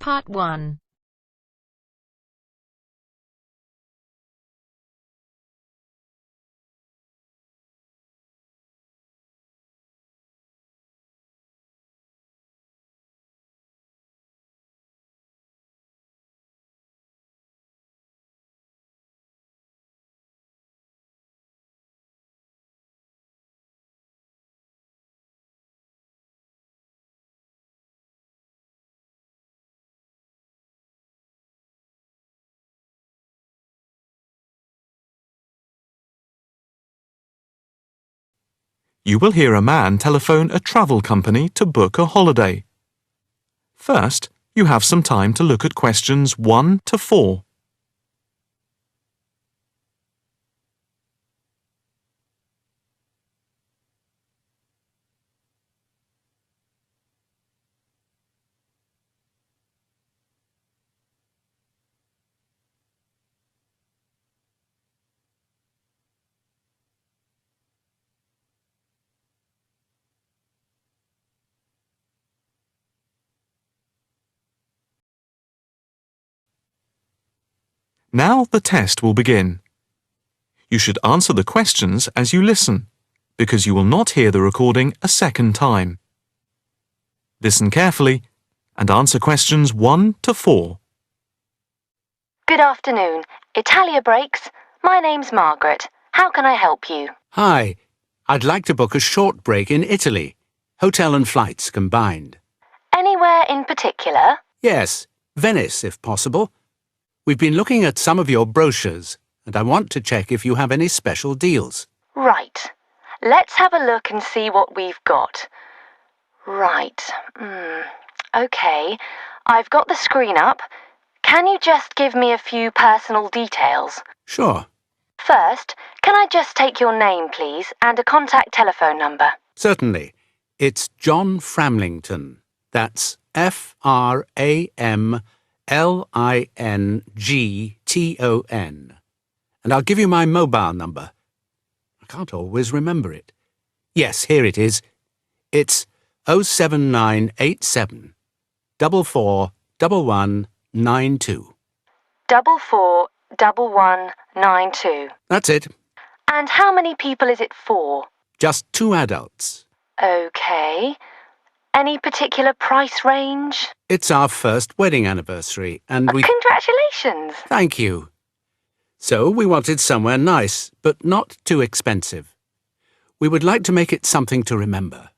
Part 1. You will hear a man telephone a travel company to book a holiday. First, you have some time to look at questions 1 to 4. Now the test will begin. You should answer the questions as you listen, because you will not hear the recording a second time. Listen carefully and answer questions 1 to 4. Good afternoon. Italia Breaks. My name's Margaret. How can I help you? Hi. I'd like to book a short break in Italy. Hotel and flights combined. Anywhere in particular? Yes, Venice if possible. We've been looking at some of your brochures, and I want to check if you have any special deals. Right. Let's have a look and see what we've got. Right. OK. I've got the screen up. Can you just give me a few personal details? Sure. First, can I just take your name, please, and a contact telephone number? Certainly. It's John Framlington. That's Framlington. And I'll give you my mobile number. I can't always remember it. Yes, here it is. It's 07987 441192. 441192. That's it. And how many people is it for? Just 2 adults. OK. Any particular price range? It's our first wedding anniversary, and we... Congratulations! Thank you. So we wanted somewhere nice, but not too expensive. We would like to make it something to remember.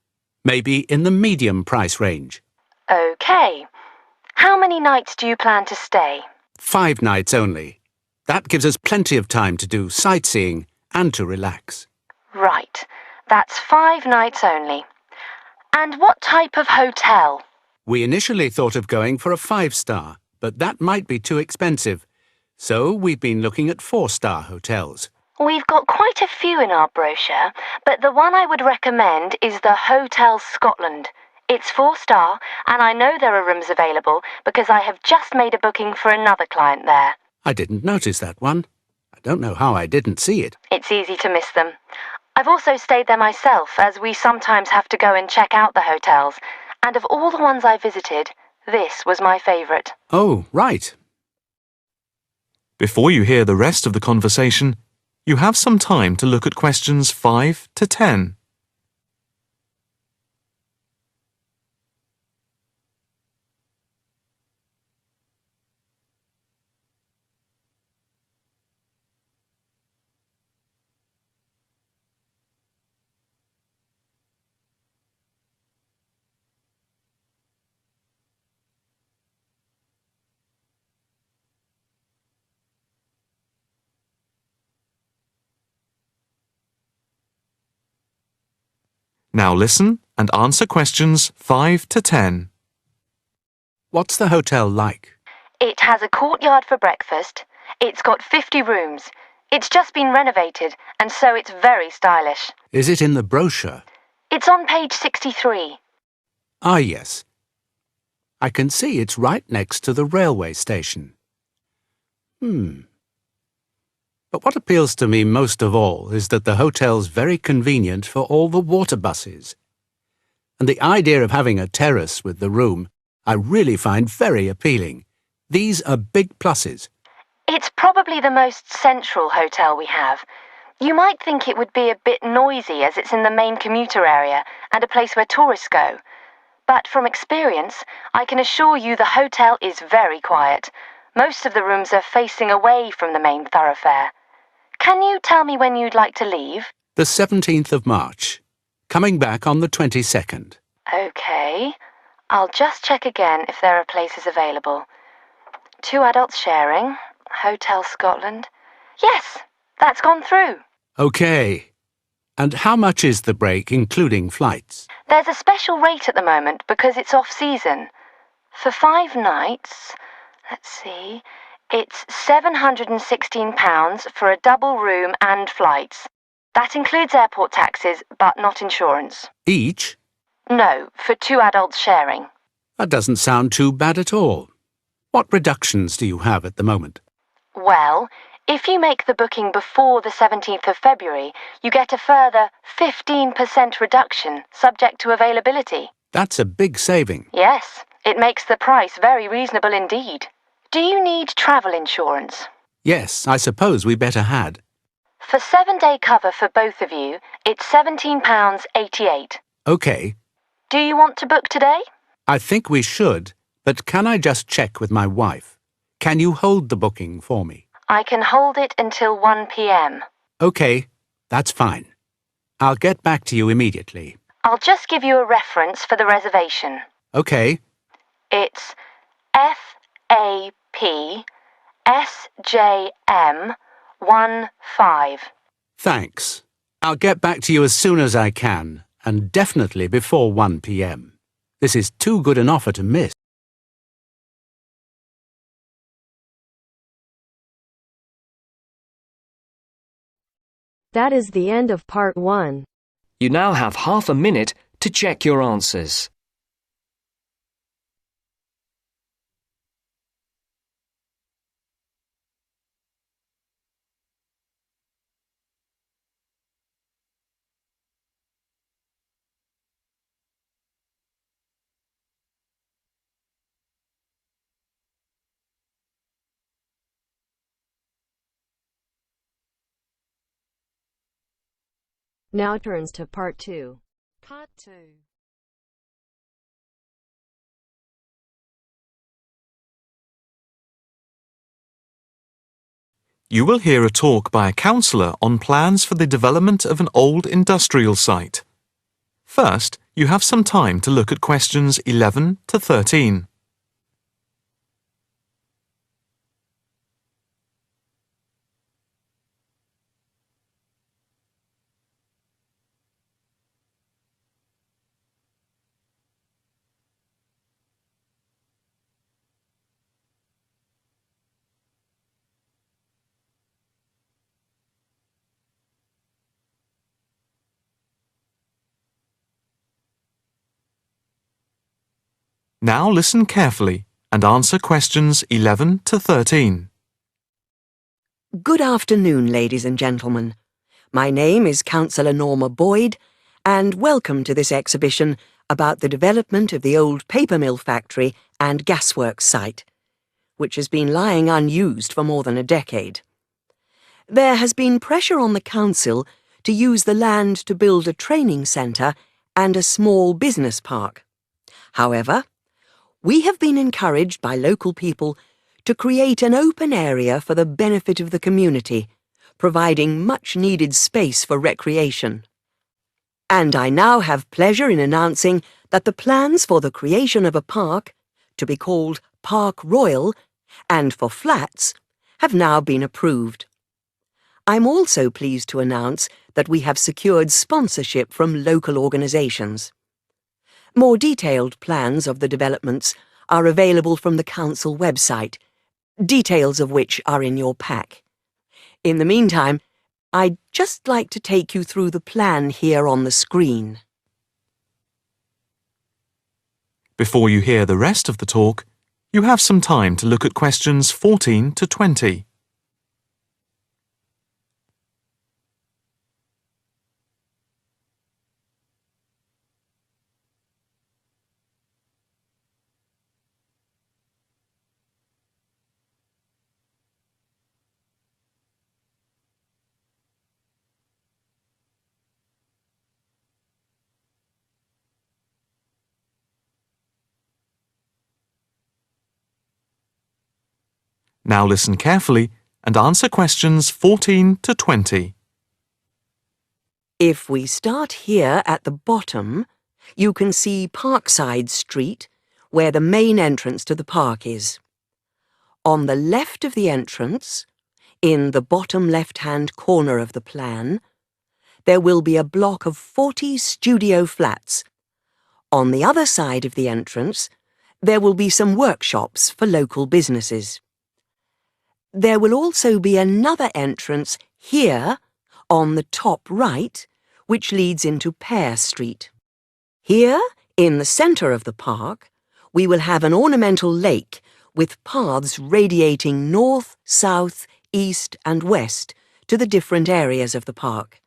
Maybe in the medium price range. OK. How many nights do you plan to stay? 5 nights only. That gives us plenty of time to do sightseeing and to relax. Right. That's 5 nights only. And what type of hotel? We initially thought of going for a 5-star, but that might be too expensive. So we've been looking at 4-star hotels. We've got quite a few in our brochure, but the one I would recommend is the Hotel Scotland. It's 4-star, and I know there are rooms available because I have just made a booking for another client there. I didn't notice that one. I don't know how I didn't see it. It's easy to miss them. I've also stayed there myself, as we sometimes have to go and check out the hotels. And of all the ones I visited, this was my favourite. Oh, right. Before you hear the rest of the conversation, you have some time to look at questions 5 to 10. Now listen and answer questions 5 to 10. What's the hotel like? It has a courtyard for breakfast. It's got 50 rooms. It's just been renovated, and so it's very stylish. Is it in the brochure? It's on page 63. Ah, yes. I can see it's right next to the railway station. But what appeals to me most of all is that the hotel's very convenient for all the water buses. And the idea of having a terrace with the room, I really find very appealing. These are big pluses. It's probably the most central hotel we have. You might think it would be a bit noisy as it's in the main commuter area and a place where tourists go. But from experience, I can assure you the hotel is very quiet. Most of the rooms are facing away from the main thoroughfare. Can you tell me when you'd like to leave? The 17th of March. Coming back on the 22nd. Okay. I'll just check again if there are places available. 2 adults sharing. Hotel Scotland. Yes, that's gone through. Okay. And how much is the break, including flights? There's a special rate at the moment because it's off-season. For 5 nights, let's see, it's £716 for a double room and flights. That includes airport taxes, but not insurance. Each? No, for 2 adults sharing. That doesn't sound too bad at all. What reductions do you have at the moment? Well, if you make the booking before the 17th of February, you get a further 15% reduction, subject to availability. That's a big saving. Yes, it makes the price very reasonable indeed. Do you need travel insurance? Yes, I suppose we better had. For 7-day cover for both of you, it's £17.88. Okay. Do you want to book today? I think we should, but can I just check with my wife? Can you hold the booking for me? I can hold it until 1 p.m. Okay, that's fine. I'll get back to you immediately. I'll just give you a reference for the reservation. Okay. It's FAPSJM15. Thanks. I'll get back to you as soon as I can, and definitely before 1 p.m. This is too good an offer to miss. That is the end of part 1. You now have half a minute to check your answers. Now turns to part 2. Part 2. You will hear a talk by a counsellor on plans for the development of an old industrial site. First, you have some time to look at questions 11 to 13. Now listen carefully and answer questions 11 to 13. Good afternoon, ladies and gentlemen. My name is Councillor Norma Boyd, and welcome to this exhibition about the development of the old paper mill factory and gasworks site, which has been lying unused for more than a decade. There has been pressure on the council to use the land to build a training centre and a small business park. However, we have been encouraged by local people to create an open area for the benefit of the community, providing much-needed space for recreation. And I now have pleasure in announcing that the plans for the creation of a park, to be called Park Royal, and for flats, have now been approved. I'm also pleased to announce that we have secured sponsorship from local organisations. More detailed plans of the developments are available from the council website, details of which are in your pack. In the meantime, I'd just like to take you through the plan here on the screen. Before you hear the rest of the talk, you have some time to look at questions 14 to 20. Now listen carefully and answer questions 14 to 20. If we start here at the bottom, you can see Parkside Street, where the main entrance to the park is. On the left of the entrance, in the bottom left-hand corner of the plan, there will be a block of 40 studio flats. On the other side of the entrance, there will be some workshops for local businesses. There will also be another entrance here, on the top right, which leads into Pear Street. Here, in the centre of the park, we will have an ornamental lake with paths radiating north, south, east and west to the different areas of the park.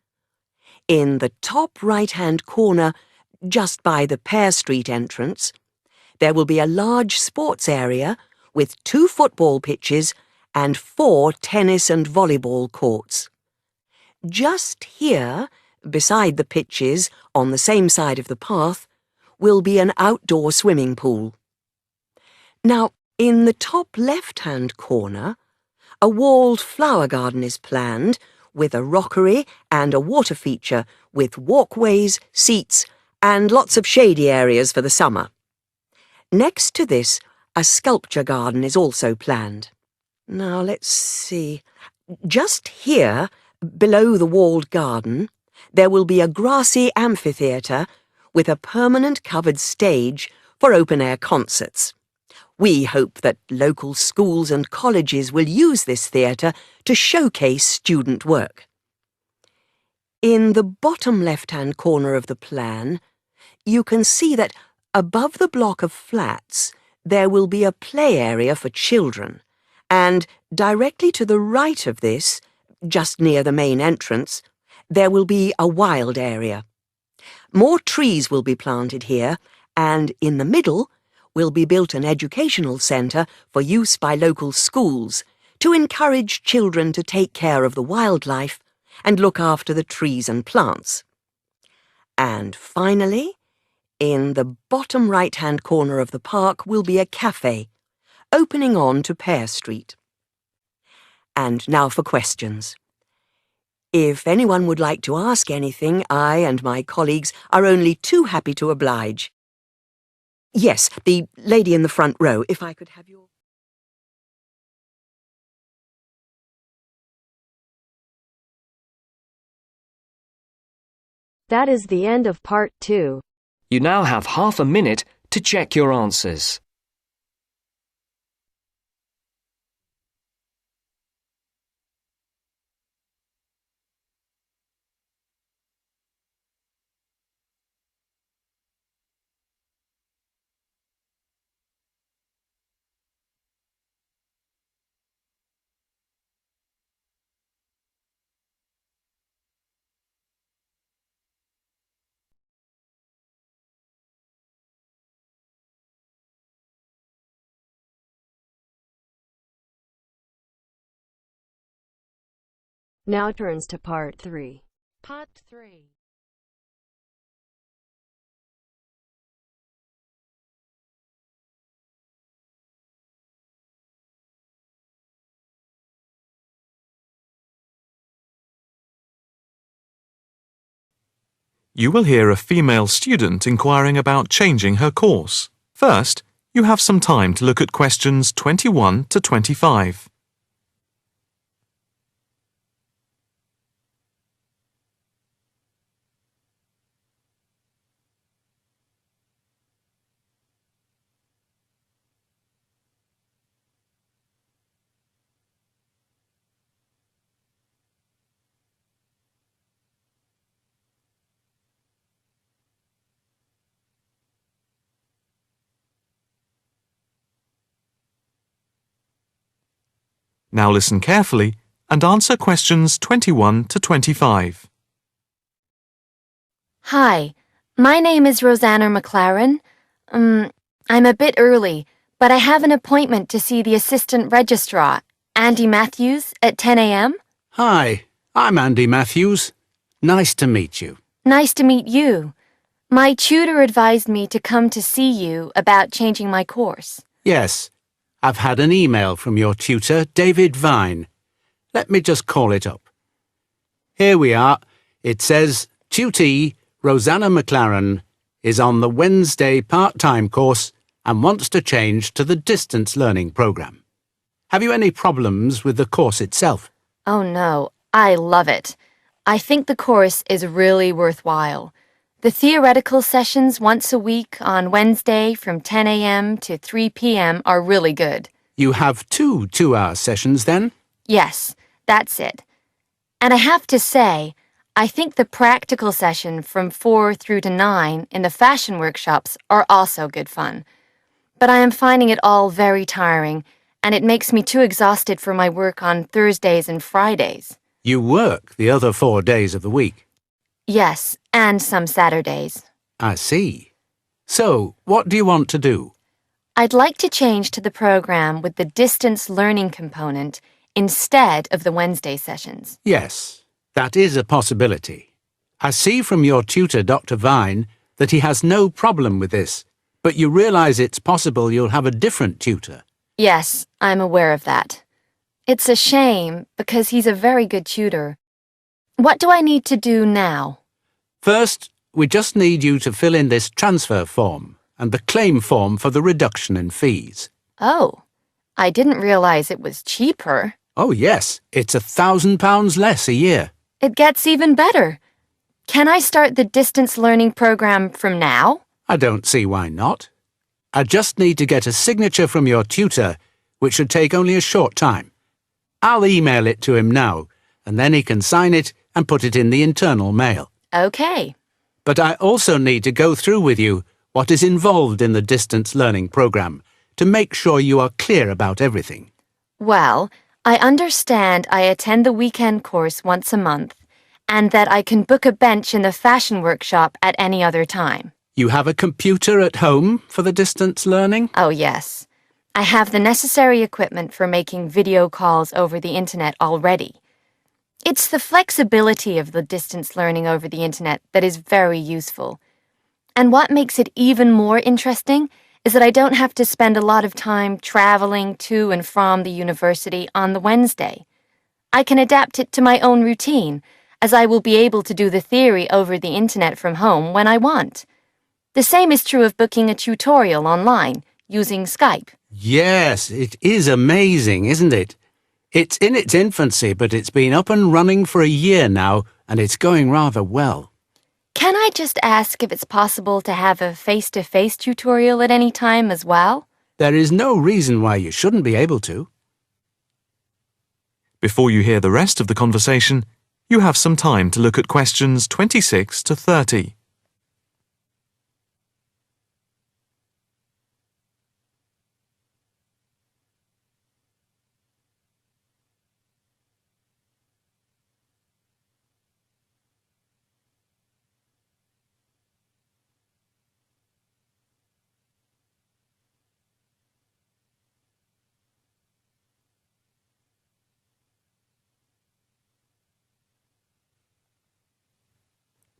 In the top right-hand corner, just by the Pear Street entrance, there will be a large sports area with 2 football pitches and 4 tennis and volleyball courts. Just here, beside the pitches, on the same side of the path, will be an outdoor swimming pool. Now, in the top left-hand corner, a walled flower garden is planned with a rockery and a water feature with walkways, seats and lots of shady areas for the summer. Next to this, a sculpture garden is also planned. Now, let's see. Just here, below the walled garden, there will be a grassy amphitheatre with a permanent covered stage for open-air concerts. We hope that local schools and colleges will use this theatre to showcase student work. In the bottom left-hand corner of the plan, you can see that above the block of flats there will be a play area for children, and directly to the right of this, just near the main entrance, there will be a wild area. More trees will be planted here, and in the middle will be built an educational centre for use by local schools to encourage children to take care of the wildlife and look after the trees and plants. And finally, in the bottom right-hand corner of the park will be a cafe, opening on to Pear Street. And now for questions. If anyone would like to ask anything, I and my colleagues are only too happy to oblige. Yes, the lady in the front row, if I could have your... That is the end of part 2. You now have half a minute to check your answers. Now turns to part 3. Part 3. You will hear a female student inquiring about changing her course. First, you have some time to look at questions 21 to 25. Now listen carefully and answer questions 21 to 25. Hi, my name is Rosanna McLaren. I'm a bit early, but I have an appointment to see the assistant registrar, Andy Matthews, at 10 a.m. Hi, I'm Andy Matthews. Nice to meet you. Nice to meet you. My tutor advised me to come to see you about changing my course. Yes, I've had an email from your tutor, David Vine. Let me just call it up. Here we are. It says, Tutee Rosanna McLaren is on the Wednesday part-time course and wants to change to the distance learning program. Have you any problems with the course itself? Oh no, I love it. I think the course is really worthwhile. The theoretical sessions once a week on Wednesday from 10 a.m. to 3 p.m. are really good. You have 2 two-hour sessions then? Yes, that's it. And I have to say, I think the practical session from 4 through to 9 in the fashion workshops are also good fun. But I am finding it all very tiring, and it makes me too exhausted for my work on Thursdays and Fridays. You work the other 4 days of the week. Yes, and some Saturdays. I see. So, what do you want to do? I'd like to change to the program with the distance learning component instead of the Wednesday sessions. Yes, that is a possibility. I see from your tutor, Dr. Vine, that he has no problem with this, but you realize it's possible you'll have a different tutor. Yes, I'm aware of that. It's a shame because he's a very good tutor. What do I need to do now? First, we just need you to fill in this transfer form and the claim form for the reduction in fees. Oh, I didn't realize it was cheaper. Oh yes, it's £1,000 less a year. It gets even better. Can I start the distance learning program from now? I don't see why not. I just need to get a signature from your tutor, which should take only a short time. I'll email it to him now, and then he can sign it and put it in the internal mail. Okay. But I also need to go through with you what is involved in the distance learning program to make sure you are clear about everything. Well, I understand I attend the weekend course once a month, and that I can book a bench in the fashion workshop at any other time. You have a computer at home for the distance learning? Oh, yes. I have the necessary equipment for making video calls over the internet already. It's the flexibility of the distance learning over the internet that is very useful. And what makes it even more interesting is that I don't have to spend a lot of time traveling to and from the university on the Wednesday. I can adapt it to my own routine, as I will be able to do the theory over the internet from home when I want. The same is true of booking a tutorial online using Skype. Yes, it is amazing, isn't it? It's in its infancy, but it's been up and running for a year now, and it's going rather well. Can I just ask if it's possible to have a face-to-face tutorial at any time as well? There is no reason why you shouldn't be able to. Before you hear the rest of the conversation, you have some time to look at questions 26 to 30.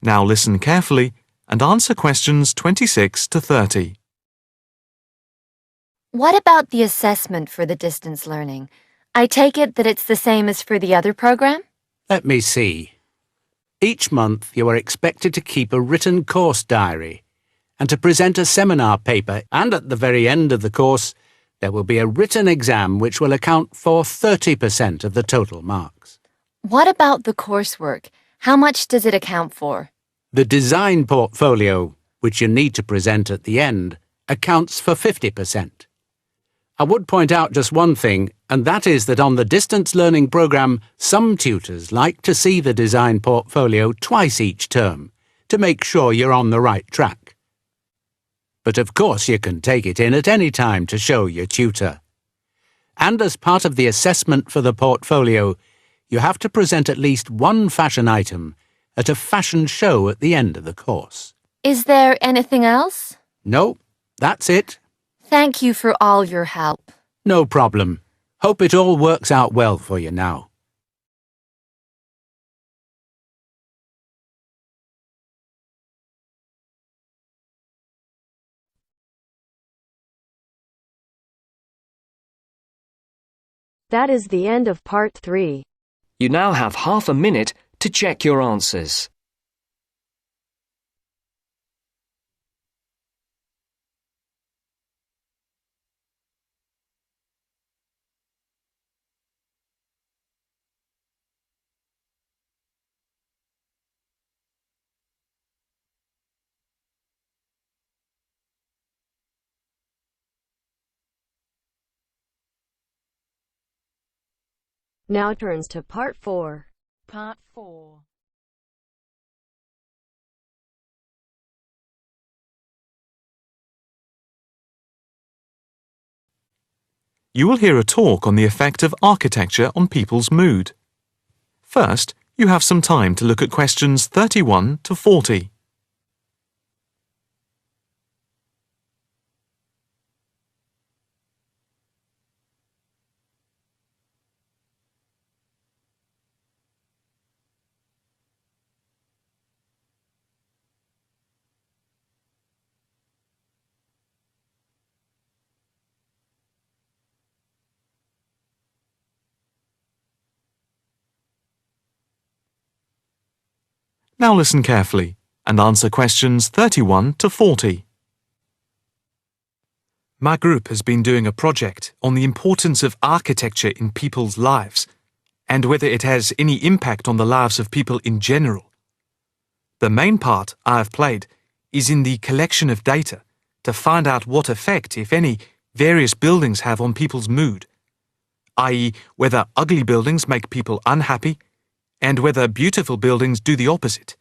Now listen carefully and answer questions 26 to 30. What about the assessment for the distance learning? I take it that it's the same as for the other program? Let me see. Each month you are expected to keep a written course diary and to present a seminar paper, and at the very end of the course there will be a written exam which will account for 30% of the total marks. What about the coursework? How much does it account for? The design portfolio, which you need to present at the end, accounts for 50%. I would point out just one thing, and that is that on the distance learning program, some tutors like to see the design portfolio twice each term to make sure you're on the right track. But of course you can take it in at any time to show your tutor. And as part of the assessment for the portfolio, you have to present at least one fashion item at a fashion show at the end of the course. Is there anything else? No, that's it. Thank you for all your help. No problem. Hope it all works out well for you now. That is the end of part 3. You now have half a minute to check your answers. Now turns to part 4. Part 4. You will hear a talk on the effect of architecture on people's mood. First, you have some time to look at questions 31 to 40. Now listen carefully and answer questions 31 to 40. My group has been doing a project on the importance of architecture in people's lives and whether it has any impact on the lives of people in general. The main part I have played is in the collection of data to find out what effect, if any, various buildings have on people's mood, i.e., whether ugly buildings make people unhappy and whether beautiful buildings do the opposite.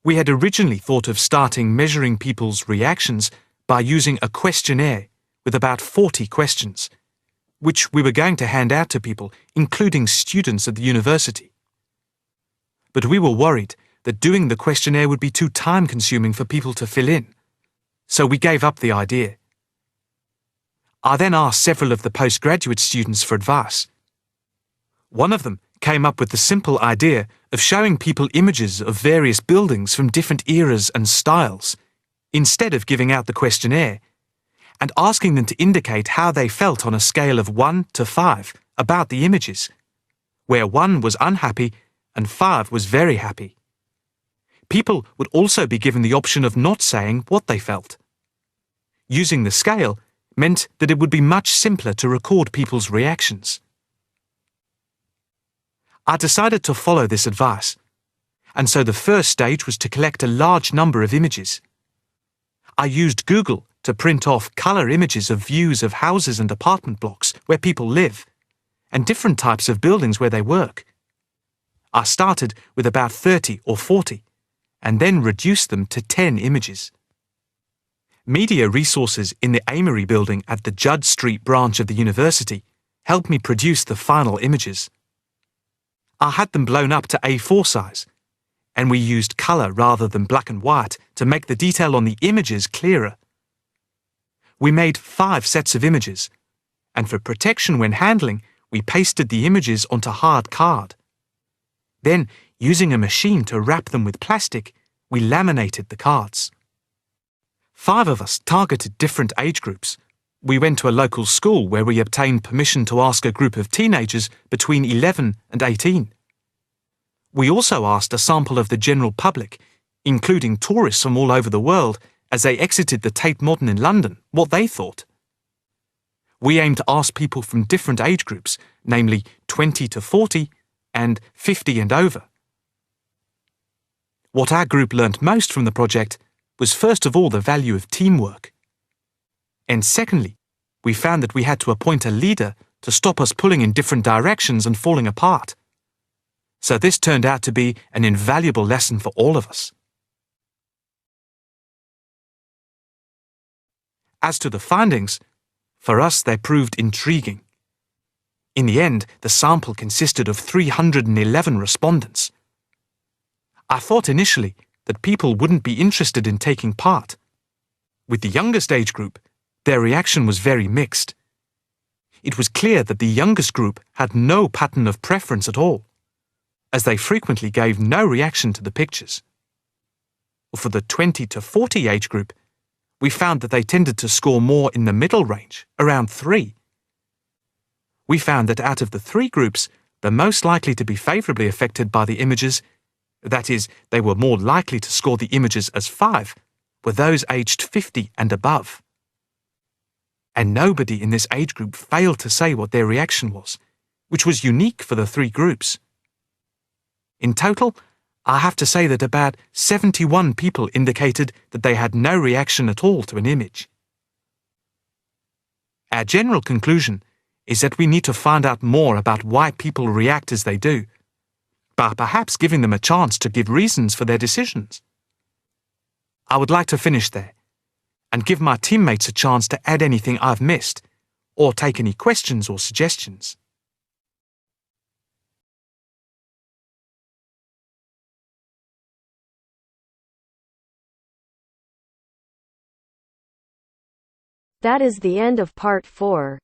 We had originally thought of starting measuring people's reactions by using a questionnaire with about 40 questions, which we were going to hand out to people, including students at the university. But we were worried that doing the questionnaire would be too time-consuming for people to fill in, so we gave up the idea. I then asked several of the postgraduate students for advice. One of them came up with the simple idea of showing people images of various buildings from different eras and styles, instead of giving out the questionnaire, and asking them to indicate how they felt on a scale of 1 to 5 about the images, where 1 was unhappy and 5 was very happy. People would also be given the option of not saying what they felt. Using the scale meant that it would be much simpler to record people's reactions. I decided to follow this advice, and so the first stage was to collect a large number of images. I used Google to print off colour images of views of houses and apartment blocks where people live, and different types of buildings where they work. I started with about 30 or 40, and then reduced them to 10 images. Media resources in the Amory building at the Judd Street branch of the university helped me produce the final images. I had them blown up to A4 size, and we used colour rather than black and white to make the detail on the images clearer. We made 5 sets of images, and for protection when handling, we pasted the images onto hard card. Then, using a machine to wrap them with plastic, we laminated the cards. 5 of us targeted different age groups. We went to a local school where we obtained permission to ask a group of teenagers between 11 and 18. We also asked a sample of the general public, including tourists from all over the world, as they exited the Tate Modern in London, what they thought. We aimed to ask people from different age groups, namely 20 to 40 and 50 and over. What our group learnt most from the project was first of all the value of teamwork. And secondly, we found that we had to appoint a leader to stop us pulling in different directions and falling apart. So this turned out to be an invaluable lesson for all of us. As to the findings, for us they proved intriguing. In the end, the sample consisted of 311 respondents. I thought initially that people wouldn't be interested in taking part. With the youngest age group, their reaction was very mixed. It was clear that the youngest group had no pattern of preference at all, as they frequently gave no reaction to the pictures. For the 20 to 40 age group, we found that they tended to score more in the middle range, around 3. we found that out of the three groups, the most likely to be favourably affected by the images, that is, they were more likely to score the images as 5, were those aged 50 and above. And nobody in this age group failed to say what their reaction was, which was unique for the three groups. In total, I have to say that about 71 people indicated that they had no reaction at all to an image. Our general conclusion is that we need to find out more about why people react as they do, by perhaps giving them a chance to give reasons for their decisions. I would like to finish there and give my teammates a chance to add anything I've missed or take any questions or suggestions. That is the end of part 4.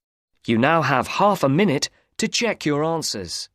You now have half a minute to check your answers.